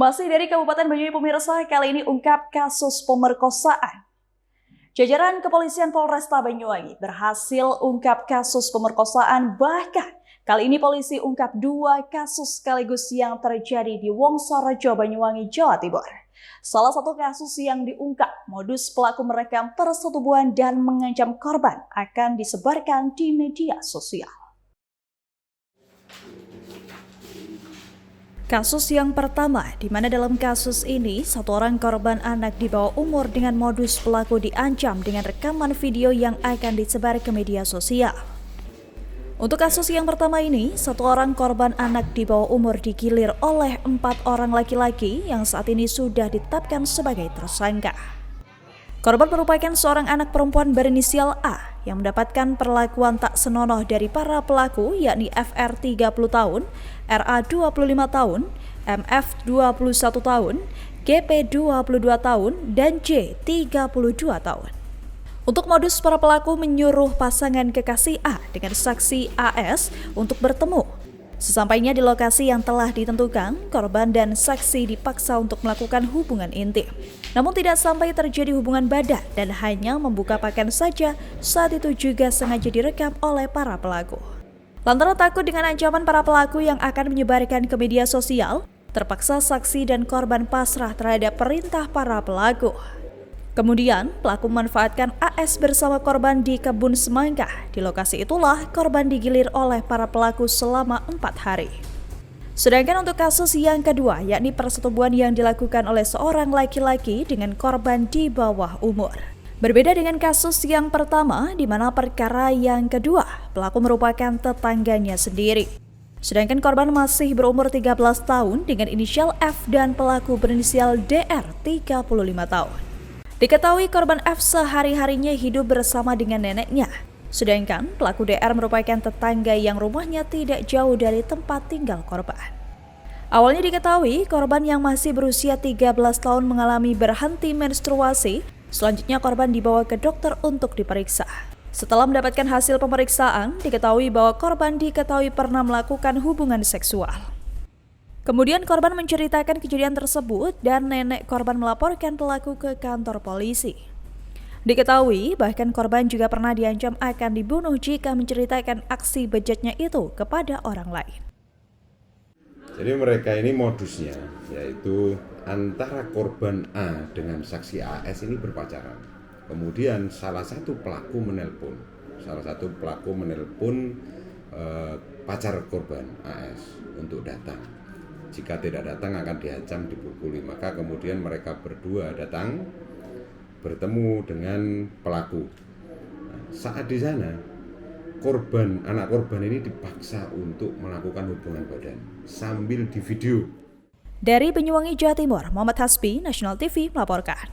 Masih dari Kabupaten Banyuwangi pemirsa, kali ini ungkap kasus pemerkosaan. Jajaran Kepolisian Polresta Banyuwangi berhasil ungkap kasus pemerkosaan, bahkan kali ini polisi ungkap 2 kasus sekaligus yang terjadi di Wongsorojo, Banyuwangi, Jawa Timur. Salah satu kasus yang diungkap, modus pelaku merekam persetubuhan dan mengancam korban akan disebarkan di media sosial. Kasus yang pertama, di mana dalam kasus ini, satu orang korban anak di bawah umur dengan modus pelaku diancam dengan rekaman video yang akan disebar ke media sosial. Untuk kasus yang pertama ini, satu orang korban anak di bawah umur digilir oleh 4 orang laki-laki yang saat ini sudah ditetapkan sebagai tersangka. Korban merupakan seorang anak perempuan berinisial A yang mendapatkan perlakuan tak senonoh dari para pelaku, yakni FR 30 tahun, RA 25 tahun, MF 21 tahun, GP 22 tahun, dan J 32 tahun. Untuk modus, para pelaku menyuruh pasangan kekasih A dengan saksi AS untuk bertemu. Sesampainya di lokasi yang telah ditentukan, korban dan saksi dipaksa untuk melakukan hubungan intim. Namun tidak sampai terjadi hubungan badan dan hanya membuka pakaian saja. Saat itu juga sengaja direkam oleh para pelaku. Lantaran takut dengan ancaman para pelaku yang akan menyebarkan ke media sosial, terpaksa saksi dan korban pasrah terhadap perintah para pelaku. Kemudian, pelaku memanfaatkan AS bersama korban di kebun semangka. Di lokasi itulah korban digilir oleh para pelaku selama 4 hari. Sedangkan untuk kasus yang kedua, yakni persetubuhan yang dilakukan oleh seorang laki-laki dengan korban di bawah umur. Berbeda dengan kasus yang pertama, di mana perkara yang kedua, pelaku merupakan tetangganya sendiri. Sedangkan korban masih berumur 13 tahun dengan inisial F dan pelaku berinisial DR 35 tahun. Diketahui korban F sehari-harinya hidup bersama dengan neneknya. Sedangkan pelaku DR merupakan tetangga yang rumahnya tidak jauh dari tempat tinggal korban. Awalnya diketahui korban yang masih berusia 13 tahun mengalami berhenti menstruasi. Selanjutnya korban dibawa ke dokter untuk diperiksa. Setelah mendapatkan hasil pemeriksaan, diketahui bahwa korban pernah melakukan hubungan seksual. Kemudian korban menceritakan kejadian tersebut dan nenek korban melaporkan pelaku ke kantor polisi. Diketahui bahkan korban juga pernah diancam akan dibunuh jika menceritakan aksi bejatnya itu kepada orang lain. Jadi mereka ini modusnya yaitu antara korban A dengan saksi AS ini berpacaran. Kemudian salah satu pelaku menelpon pacar korban AS untuk datang. Jika tidak datang akan diancam, dipukuli. Maka kemudian mereka berdua datang bertemu dengan pelaku. Saat di sana, anak korban ini dipaksa untuk melakukan hubungan badan sambil divideo. Dari Banyuwangi, Jawa Timur, Muhammad Hasbi, National TV melaporkan.